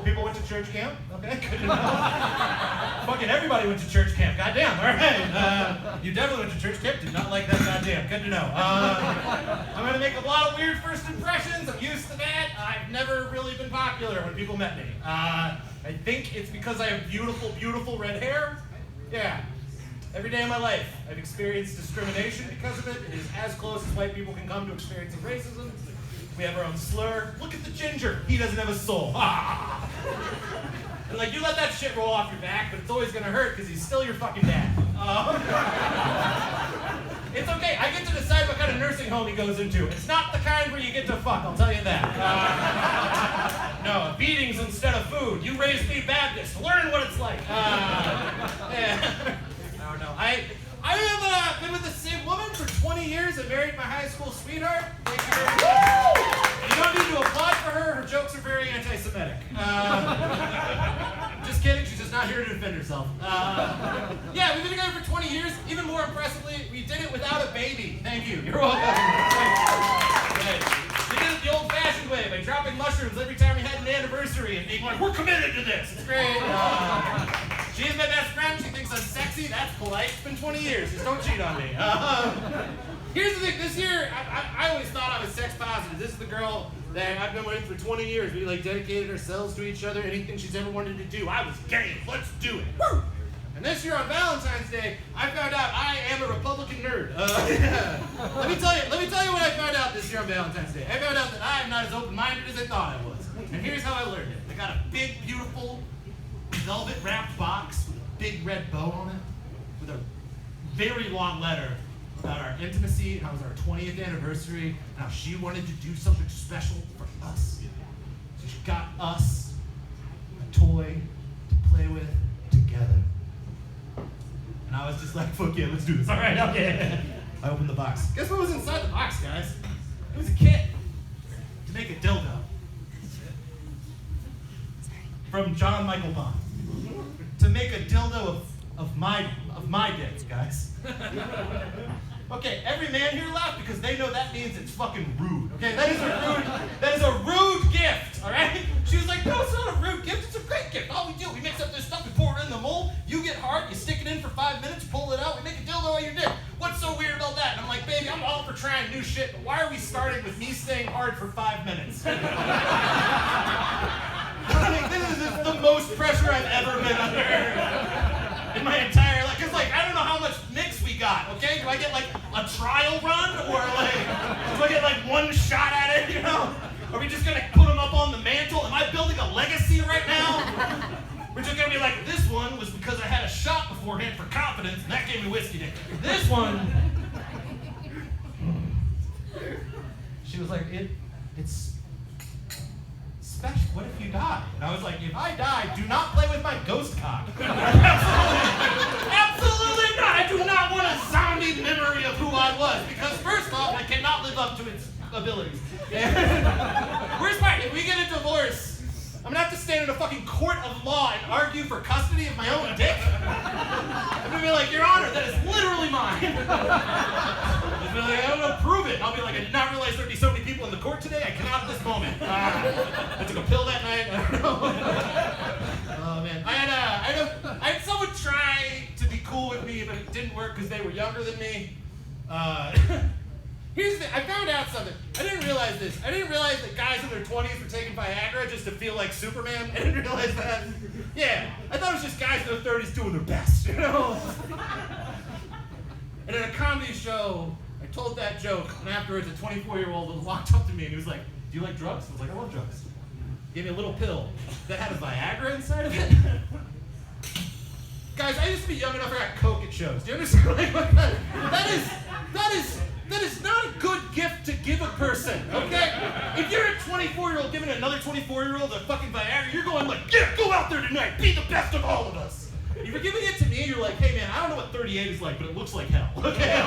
people went to church camp. Okay, good to know. Fucking everybody went to church camp. Goddamn. All right. You definitely went to church camp. Did not like that. Goddamn. Good to know. I'm gonna make a lot of weird first impressions. I'm used to that. I've never really been popular when people met me. I think it's because I have beautiful, beautiful red hair. Yeah. Every day of my life, I've experienced discrimination because of it. It is as close as white people can come to experiencing racism. We have our own slur. Look at the ginger. He doesn't have a soul. And like, you let that shit roll off your back, but it's always gonna hurt because he's still your fucking dad. It's okay. I get to decide what kind of nursing home he goes into. It's not the kind where you get to fuck, I'll tell you that. No, beatings instead of food. You raised me Baptist. Learn what it's like. Yeah. I don't know. I have been with the same woman for 20 years and married my high school sweetheart. Thank you very much. You don't need to applaud for her. Her jokes are very anti-Semitic. Just kidding. She's just not here to defend herself. Yeah, we've been together for 20 years. Even more impressively, we did it without a baby. Thank you. You're welcome. We did it the old-fashioned way by dropping mushrooms every time we had an anniversary and being like, we're committed to this. It's great. She's my best friend. She thinks I'm sexy. That's polite. It's been 20 years. Just don't cheat on me. Here's the thing. This year, I always thought I was sex positive. This is the girl that I've been with for 20 years. We like dedicated ourselves to each other. Anything she's ever wanted to do, I was game. Let's do it. Woo! And this year on Valentine's Day, I found out I am a Republican nerd. Let me tell you what I found out this year on Valentine's Day. I found out that I am not as open-minded as I thought I was. And here's how I learned it. I got a big, beautiful, velvet-wrapped box with a big red bow on it, with a very long letter about our intimacy, and how it was our 20th anniversary, and how she wanted to do something special for us. So she got us a toy to play with together. And I was just like, fuck yeah, let's do this. All right, okay. I opened the box. Guess what was inside the box, guys? It was a kit to make a dildo. From John Michael Bond. To make a dildo of my dick, guys. Okay, every man here laughed because they know that means it's fucking rude. Okay, that is a rude gift, all right? She was like, no, it's not a rude gift, it's a great gift. All we do, we mix up this stuff, we pour it in the mold, you get hard, you stick it in for 5 minutes, pull it out, we make a dildo on your dick. What's so weird about that? And I'm like, baby, I'm all for trying new shit, but why are we starting with me staying hard for 5 minutes? This is the most pressure I've ever been under in my entire life. Because, like, I don't know how much mix we got, okay? Do I get, like, a trial run? Or, like, do I get, like, one shot at it, you know? Are we just going to put them up on the mantle? Am I building a legacy right now? We're just going to be like, this one was because I had a shot beforehand for confidence, and that gave me whiskey dick. This one, she was like, it's special. What if you die? And I was like, if I die, do not play with my ghost cock. Absolutely not. I do not want a zombie memory of who I was, because first off, I cannot live up to its abilities. Where's my, if we get a divorce, I'm gonna have to stand in a fucking court of law and argue for custody of my own dick? I'm gonna be like, Your Honor, that is literally mine. They'll be like, I don't know, prove it. I'll be like, I did not realize there'd be so many people in the court today. I cannot at this moment. I took a pill that night. I don't know. Oh man, I had someone try to be cool with me, but it didn't work because they were younger than me. Here's the thing, I found out something. I didn't realize this. I didn't realize that guys in their 20s were taking Viagra just to feel like Superman. I didn't realize that. Yeah, I thought it was just guys in their 30s doing their best, you know? And at a comedy show, I told that joke, and afterwards a 24-year-old walked up to me and he was like, do you like drugs? I was like, I love drugs. He gave me a little pill that had a Viagra inside of it. Guys, I used to be young enough I got coke at shows. Do you understand? Like, that is not a good gift to give a person, okay? If you're a 24-year-old giving another 24-year-old a fucking Viagra, you're going like, yeah, go out there tonight, be the best of all of us. If you're giving it to me, you're like, hey man, I don't know what 38 is like, but it looks like hell, okay?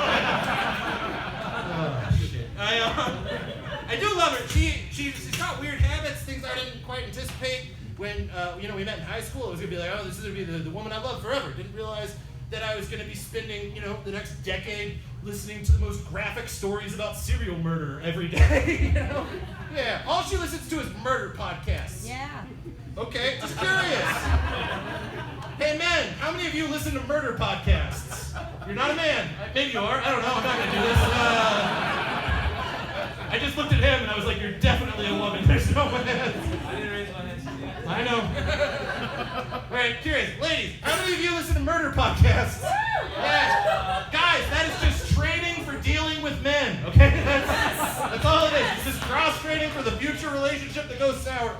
Oh, shit. I do love her. She's got weird habits, things I didn't quite anticipate. When we met in high school, I was gonna be like, oh, this is gonna be the woman I love forever. Didn't realize that I was gonna be spending, the next decade listening to the most graphic stories about serial murder every day. Yeah. All she listens to is murder podcasts. Yeah. Okay, just curious. Hey men, how many of you listen to murder podcasts? You're not a man. Maybe you are. I don't know. I'm not going to do this. I just looked at him and I was like, you're definitely a woman. There's no way. I didn't raise my hand. I know. All right, curious. Ladies, how many of you listen to murder podcasts? Yeah. Guys, that is just training for dealing with men, okay? That's all it is. It's just cross-training for the future relationship that goes sour.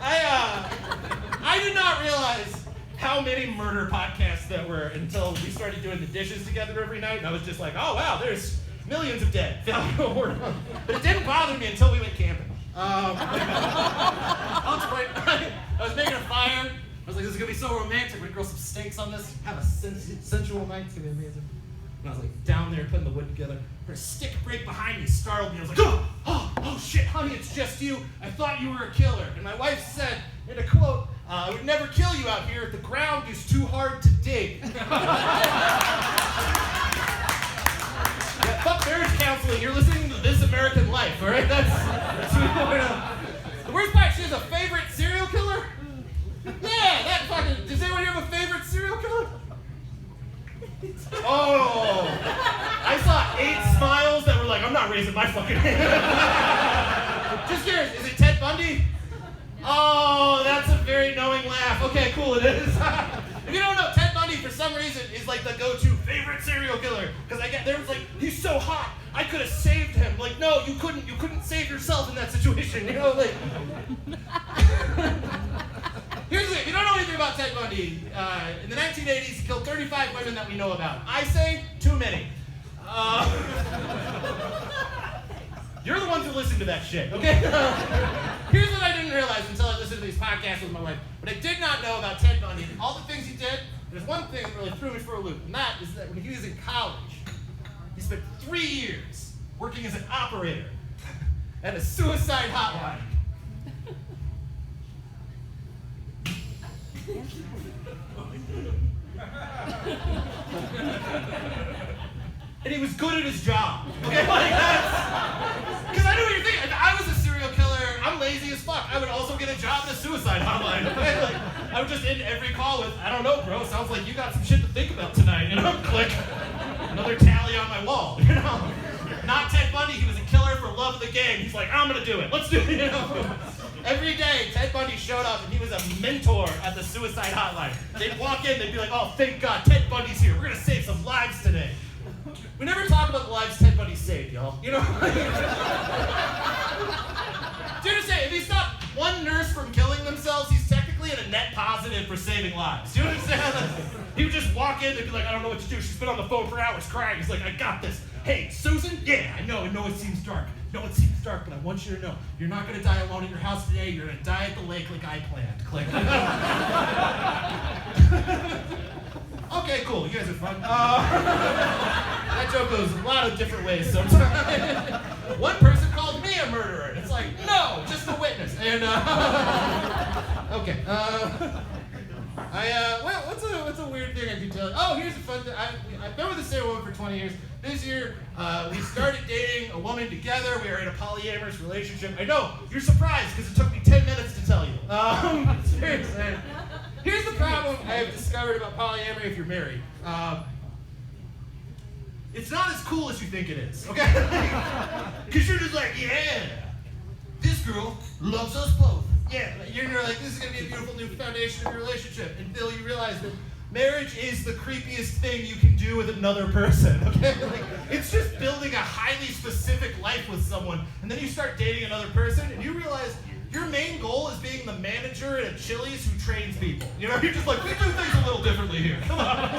I did not realize how many murder podcasts there were until we started doing the dishes together every night, and I was just like, oh, wow, there's millions of dead. But it didn't bother me until we went camping. I'll explain. I was making a fire. I was like, this is going to be so romantic. We're going to grill some steaks on this, have a sensual night. It's going to be amazing. And I was like down there putting the wood together. A stick break behind me startled me. I was like, oh shit, honey, it's just you. I thought you were a killer. And my wife said, in a quote, I would never kill you out here if the ground is too hard to dig. Yeah, fuck marriage counseling. You're listening to This American Life, all right? That's what we want to know. The worst part, she has a favorite serial killer? Yeah, that fucking... Does anyone here have a favorite serial killer? Oh! I saw 8 smiles that were like, I'm not raising my fucking hand. Just curious, is it Ted Bundy? Oh, that's a very knowing laugh. Okay, cool, it is. If you don't know, Ted Bundy, for some reason, is like the go-to favorite serial killer. Because there was like, he's so hot, I could have saved him. Like, no, you couldn't save yourself in that situation, you know, like. Here's the thing, if you don't know anything about Ted Bundy, in the 1980s, he killed 35 women that we know about. I say, too many. You're the ones who listen to that shit, okay? Here's what I didn't realize until I listened to these podcasts with my wife. What I did not know about Ted Bundy, and all the things he did, there's one thing that really threw me for a loop, and that is that when he was in college, he spent 3 years working as an operator at a suicide hotline. And he was good at his job. Okay, like that's... Because I know what you're thinking. If I was a serial killer, I'm lazy as fuck. I would also get a job in a suicide hotline. Okay? Like, I would just end every call with, I don't know, bro. Sounds like you got some shit to think about tonight. You know, click. Another tally on my wall. You know, not Ted Bundy. He was a killer for love of the game. He's like, I'm gonna do it. Let's do it. You know. Every day, Ted Bundy showed up, and he was a mentor at the suicide hotline. They'd walk in, they'd be like, oh, thank God, Ted Bundy's here. We're gonna save some lives today. We never talk about the lives Ted Bundy saved, y'all. You know? Do you understand? If he stopped one nurse from killing themselves, he's technically in a net positive for saving lives. Do you understand? He would just walk in, they'd be like, I don't know what to do. She's been on the phone for hours crying. He's like, I got this. Hey, Susan? Yeah, I know it seems dark. No, it seems dark, but I want you to know, you're not going to die alone at your house today. You're going to die at the lake like I planned. Click. Okay, cool. You guys are fun. That joke goes a lot of different ways sometimes. One person called me a murderer. And it's like, no, just a witness. And, okay. What's a weird thing I can tell you? Oh, here's a fun thing. I've been with the same woman for 20 years. This year, we started dating a woman together. We are in a polyamorous relationship. I know, you're surprised because it took me 10 minutes to tell you. Seriously. Here's the problem I have discovered about polyamory if you're married. It's not as cool as you think it is, okay? Because you're just like, yeah, this girl loves us both. Yeah, you're like, this is going to be a beautiful new foundation of your relationship. Until you realize that marriage is the creepiest thing you can do with another person, okay? Like, it's just building a highly specific life with someone, and then you start dating another person, and you realize your main goal is being the manager at a Chili's who trains people. You know, you're just like, we do things a little differently here. Come on.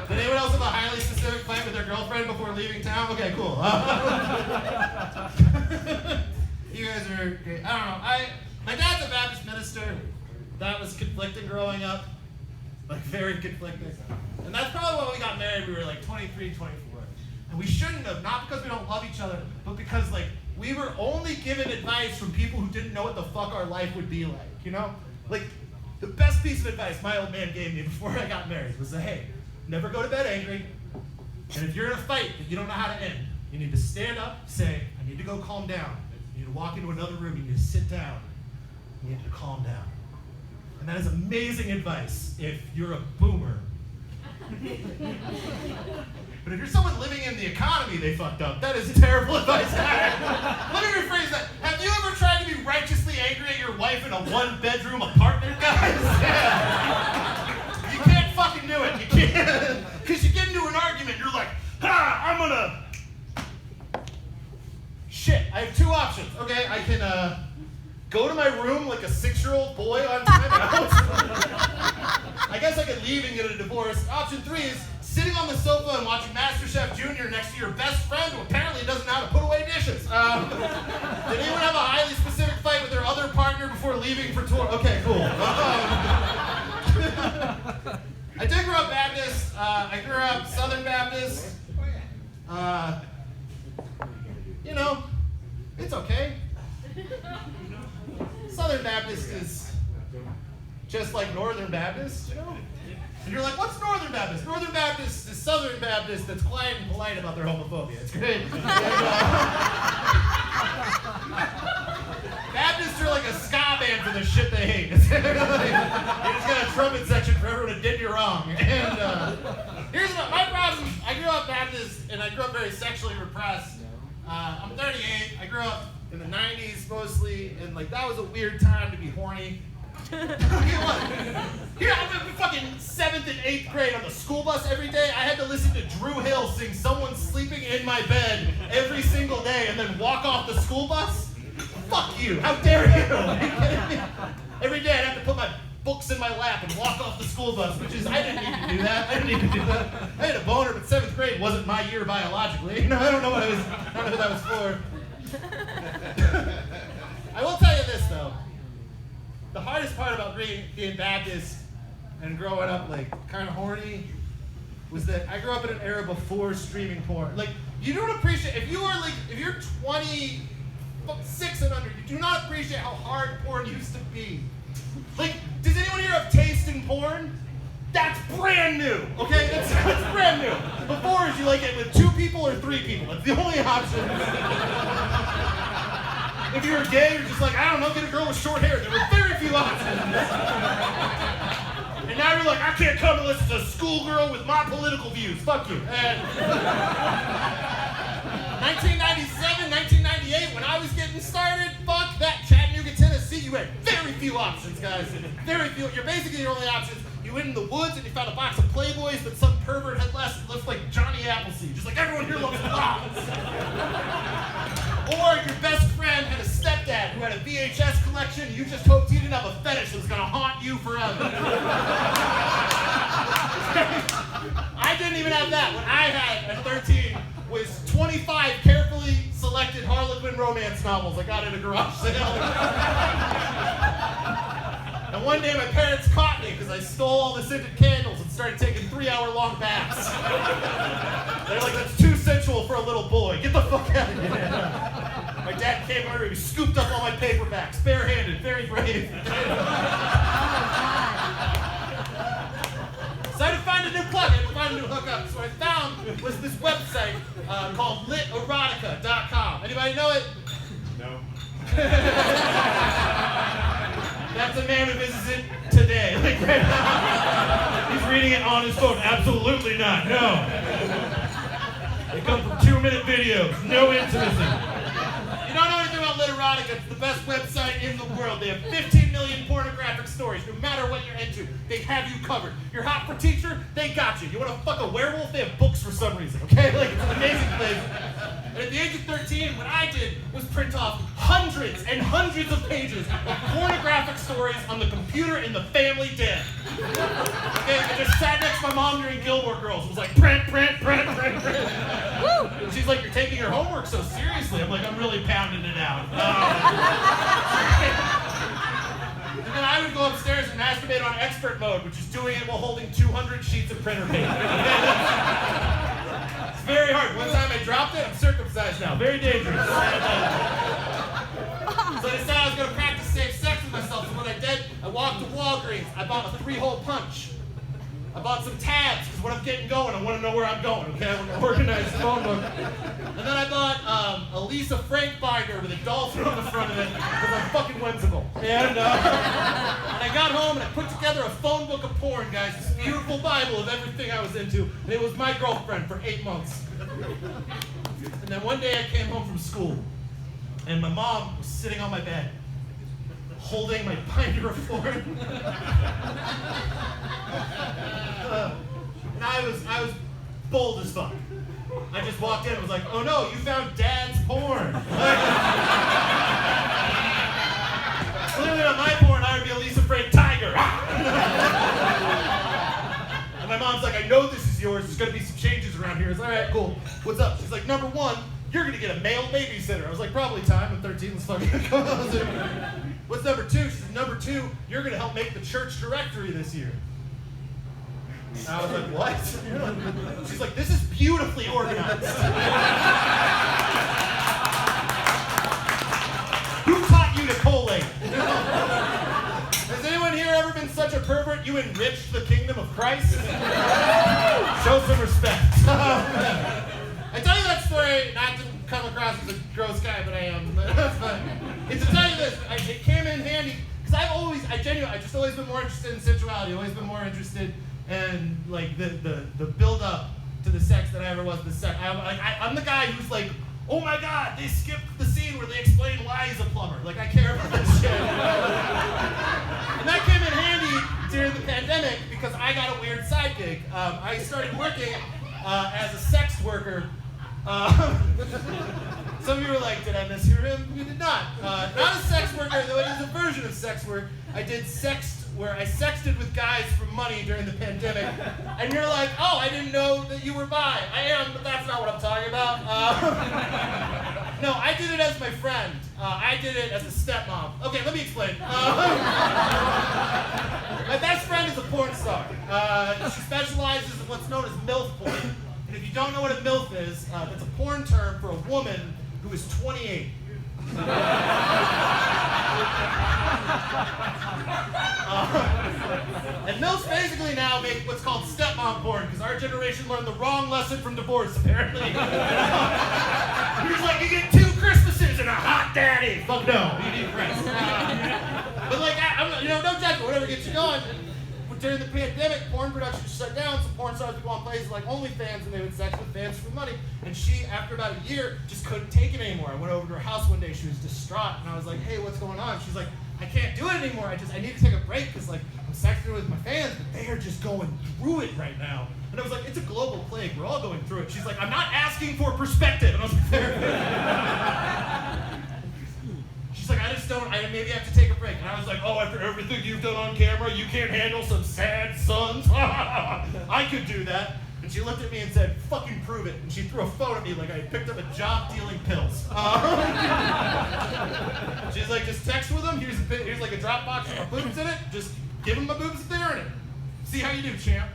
Did anyone else have a highly specific plan with their girlfriend before leaving town? Okay, cool. You guys are great. I don't know. My dad's a Baptist minister. That was conflicting growing up. Like, very conflicting. And that's probably when we got married. We were like 23, 24. And we shouldn't have, not because we don't love each other, but because, like, we were only given advice from people who didn't know what the fuck our life would be like, you know? Like, the best piece of advice my old man gave me before I got married was, hey, never go to bed angry. And if you're in a fight that you don't know how to end, you need to stand up, say, I need to go calm down. You need to walk into another room, you need to sit down, you need to calm down. And that is amazing advice if you're a boomer. But if you're someone living in the economy they fucked up, that is terrible advice. Let me rephrase that. Have you ever tried to be righteously angry at your wife in a one-bedroom apartment, guys? Yeah. You can't fucking do it. You can't. Because you get into an argument, you're like, I'm gonna... Shit, I have two options. Okay, I can go to my room like a 6-year-old boy on time out. I guess I could leave and get a divorce. Option 3 is sitting on the sofa and watching MasterChef Junior next to your best friend who apparently doesn't know how to put away dishes. Did anyone have a highly specific fight with their other partner before leaving for tour? Okay, cool. I did grow up Baptist. I grew up Southern Baptist. You know, it's okay. Southern Baptist is just like Northern Baptist, you know? And you're like, what's Northern Baptist? Northern Baptist is Southern Baptist that's quiet and polite about their homophobia. It's great. And, Baptists are like a ska band for the shit they hate. They just got a trumpet section for everyone who did you wrong. And here's my problem. I grew up Baptist, and I grew up very sexually repressed. I'm 38. I grew up in the 90s mostly, and like that was a weird time to be horny. Here, I'm in fucking 7th and 8th grade on the school bus every day. I had to listen to Drew Hill sing Someone Sleeping in My Bed every single day and then walk off the school bus? Fuck you. How dare you? Are you kidding me? Every day I'd have to put my books in my lap and walk off the school bus, which is, I didn't need to do that. I had a boner, but 7th grade wasn't my year biologically. You know, I don't know what that was for. I will tell you this, though. The hardest part about being Baptist and growing up, like, kind of horny was that I grew up in an era before streaming porn. Like, you don't appreciate, if you're 26 and under, you do not appreciate how hard porn used to be. Like, does anyone here have taste in porn? That's brand new, okay? That's brand new. Before, is you like it with 2 people or 3 people. That's the only option. If you're gay, you're just like, I don't know, get a girl with short hair. There were very few options. And now you're like, I can't come unless it's a schoolgirl with my political views. Fuck you. And 1997, 1998, when I was getting started, fuck that, Chattanooga, Tennessee, you had very few options, guys. Very few. You're basically your only options. You went in the woods and you found a box of Playboys that some pervert had left like Johnny Appleseed. Just like everyone here loves blondes. Or your best friend had a stepdad who had a VHS collection. You just hoped he didn't have a fetish that was going to haunt you forever. I didn't even have that. What I had at 13 was 25 carefully selected Harlequin romance novels I got at a garage sale. And one day my parents caught me because I stole all the scented candles and started taking 3-hour-long baths. They're like, that's too sensual for a little boy. Get the fuck out of here. My dad came over, he scooped up all my paperbacks, barehanded, very brave. So I had to find a new plug, I had to find a new hookup. So what I found was this website called literotica.com. Anybody know it? No. That's a man who visits it today. Like, he's reading it on his phone. Absolutely not. No. They come from 2-minute videos. No intimacy. You don't know anything about Literotica. It's the best website in the world. They have 15 million pornographic stories. No matter what you're into, they have you covered. You're hot for teacher, they got you. You want to fuck a werewolf? They have books for some reason, okay? Like, it's an amazing place. And at the age of 13, what I did was print off hundreds and hundreds of pages of pornographic stories on the computer in the family den. Okay, I just sat next to my mom during Gilmore Girls. It was like, print. And she's like, you're taking your homework so seriously. I'm like, I'm really pounding it out. And then I would go upstairs and masturbate on expert mode, which is doing it while holding 200 sheets of printer paper. It's very hard. One time I dropped it, I'm circumcised now. Very dangerous. So I decided I was going to practice safe sex with myself. So what I did, I walked to Walgreens. I bought a 3-hole punch. I bought some tabs, because when I'm getting going, I want to know where I'm going, okay? I want to organize the phone book. And then I bought a Lisa Frank binder with a dolphin on the front of it because I'm fucking whimsical. And I got home and I put together a phone book of porn, guys, this beautiful Bible of everything I was into, and it was my girlfriend for 8 months. And then one day I came home from school, and my mom was sitting on my bed, holding my binder of porn. And I was bold as fuck. I just walked in and was like, oh no, you found Dad's porn. Clearly on my porn, I would be a Lisa Frank tiger. And my mom's like, I know this is yours. There's gonna be some changes around here. It's all right, cool. What's up? She's like, number one, you're gonna get a male babysitter. I was like, probably time. I'm 13. Let's fucking go. What's number two? She said, number two, you're gonna help make the church directory this year. And I was like, what? She's like, this is beautifully organized. Who taught you to collate? Has anyone here ever been such a pervert you enriched the kingdom of Christ? Show some respect. I tell you that story not to come across as a gross guy, but I am. It's to tell you this. It came in handy because I've just always been more interested in sensuality. Always been more interested in like the build up to the sex that I ever was. I'm the guy who's like, oh my God, they skipped the scene where they explain why he's a plumber. Like I care about that shit. And that came in handy during the pandemic because I got a weird side gig. I started working as a sex worker. Some of you were like, did I mishear him? You did not. Not a sex worker, though it is a version of sex work. I did where I sexted with guys for money during the pandemic. And you're like, oh, I didn't know that you were bi. I am, but that's not what I'm talking about. No, I did it as my friend. I did it as a stepmom. Okay, let me explain. My best friend is a porn star. She specializes in what's known as MILF porn. And if you don't know what a MILF is, that's a porn term for a woman who is 28. And MILFs basically now make what's called stepmom porn, because our generation learned the wrong lesson from divorce, apparently. He's like, you get 2 Christmases and a hot daddy. Fuck no, you need Christ. But like, no judgment, whatever gets you going. During the pandemic, porn production shut down, so porn stars would go on places like OnlyFans, and they would sex with fans for money. And she, after about a year, just couldn't take it anymore. I went over to her house one day, she was distraught, and I was like, hey, what's going on? She's like, I can't do it anymore, I need to take a break, because like, I'm sexting with my fans, but they are just going through it right now. And I was like, it's a global plague, we're all going through it. She's like, I'm not asking for perspective. And I was like, she's like, I maybe have to take a break. And I was like, oh, after everything you've done on camera, you can't handle some sad sons? I could do that. And she looked at me and said, fucking prove it. And she threw a phone at me like I had picked up a job dealing pills. She's like, just text with them. Here's like a Dropbox with my boobs in it. Just give them my boobs if they earn it. See how you do, champ.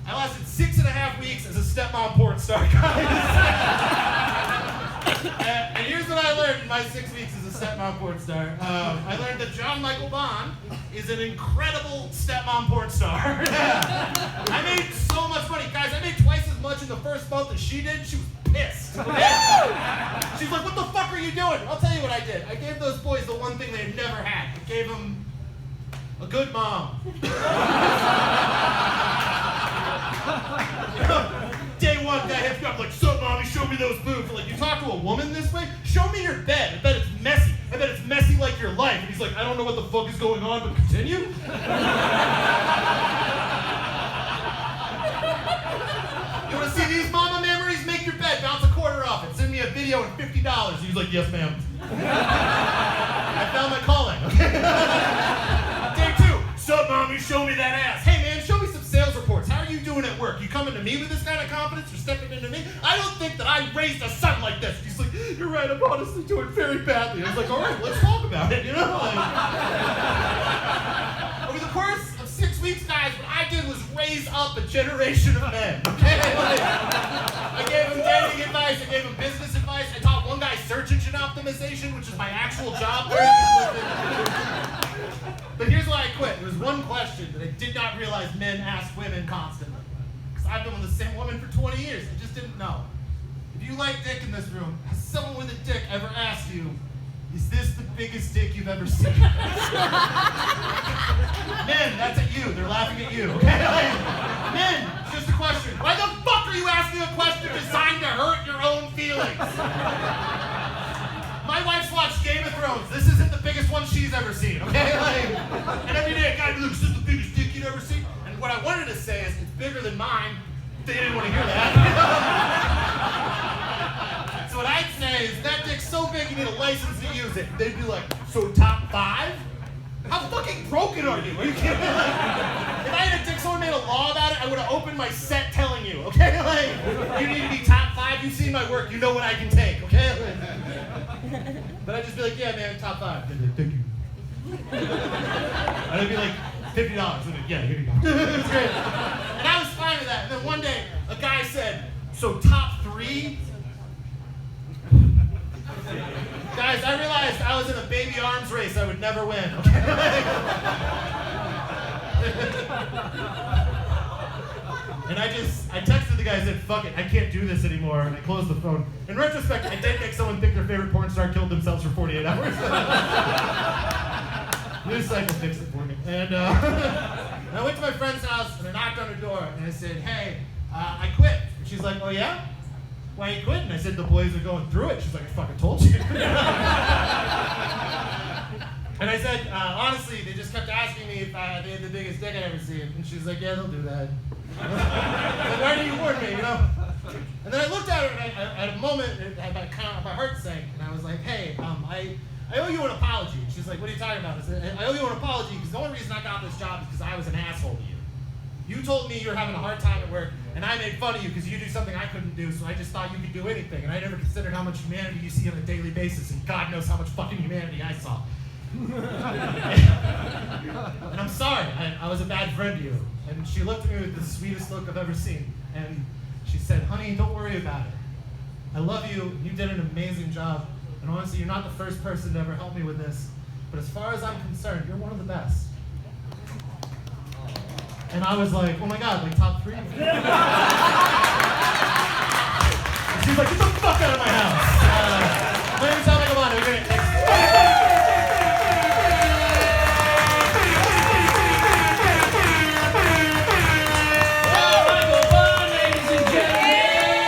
I lasted 6.5 weeks as a stepmom porn star, guys. And here's what I learned in my 6 weeks as a stepmom porn star. I learned that John Michael Bond is an incredible stepmom porn star. I made so much money. Guys, I made twice as much in the first month as she did. She was pissed. She's like, what the fuck are you doing? I'll tell you what I did. I gave those boys the one thing they had never had. I gave them a good mom. Day one, guy hits me up like, sup, mommy, show me those boobs. Like, you talk to a woman this way? Show me your bed. I bet it's messy. I bet it's messy like your life. And he's like, I don't know what the fuck is going on, but continue. You want to see these mama memories? Make your bed, bounce a quarter off it. Send me a video and $50. He was like, yes, ma'am. I found my calling. Day two, sup, mommy, show me that ass. Hey, man, show me some sales reports. How are you doing at work? You coming to me with this kind of confidence? You're stepping into me? I don't think that I raised a son like this. He's like, you're right, I'm honestly doing very badly. I was like, all right, let's talk about it, you know? Like, over the course of 6 weeks, guys, what I did was raise up a generation of men, okay? Like, I gave them dating advice, I gave them business advice, I taught one guy search engine optimization, which is my actual job. But here's why I quit. There was one question that I did not realize men ask women constantly. Because I've been with the same woman for 20 years. I just didn't know. If you like dick in this room, has someone with with a dick ever asked you, is this the biggest dick you've ever seen? Men, that's at you. They're laughing at you, okay? Men, it's just a question. Why the fuck are you asking a question designed to hurt your own feelings? My wife's watched Game of Thrones. This isn't the biggest one she's ever seen, okay? And every day a guy be like, is this the biggest dick you've ever seen? And what I wanted to say is, it's bigger than mine. They didn't want to hear that. So what I'd say is, that dick's so big you need a license to use it. They'd be like, so top 5? How fucking broken are you? Are you kidding me? If I had a dick, someone made a law about it, I would have opened my set telling you, okay? You need to be top 5, you've seen my work, you know what I can take, okay? But I'd just be like, yeah, man, top 5. They'd be like, thank you. And I'd be like, $50. I'd be like, yeah, here you go. It's great. And I was fine with that. And then one day, a guy said, so top 3? Guys, I realized I was in a baby arms race I would never win. Okay? And I texted the guy and said, fuck it, I can't do this anymore, and I closed the phone. In retrospect, I did make someone think their favorite porn star killed themselves for 48 hours. News cycle fixed it for me. And I went to my friend's house, and I knocked on her door, and I said, hey, I quit. And she's like, oh yeah? Why are you quitting? I said, the boys are going through it. She's like, I fucking told you. And I said, honestly, they just kept asking me if they had the biggest dick I ever seen. And she's like, yeah, they'll do that. I was like, why didn't you warn me, you know? And then I looked at her, and I had a moment, my heart sank, and I was like, hey, I owe you an apology. She's like, what are you talking about? I said, I owe you an apology because the only reason I got this job is because I was an asshole to you. You told me you were having a hard time at work, and I made fun of you because you do something I couldn't do, so I just thought you could do anything, and I never considered how much humanity you see on a daily basis, and God knows how much fucking humanity I saw. And I'm sorry, I was a bad friend to you. And she looked at me with the sweetest look I've ever seen, and she said, honey, don't worry about it. I love you, you did an amazing job, and honestly, you're not the first person to ever help me with this, but as far as I'm concerned, you're one of the best. And I was like, oh my God, like top 3? And she's like, get the fuck out of my house. My name's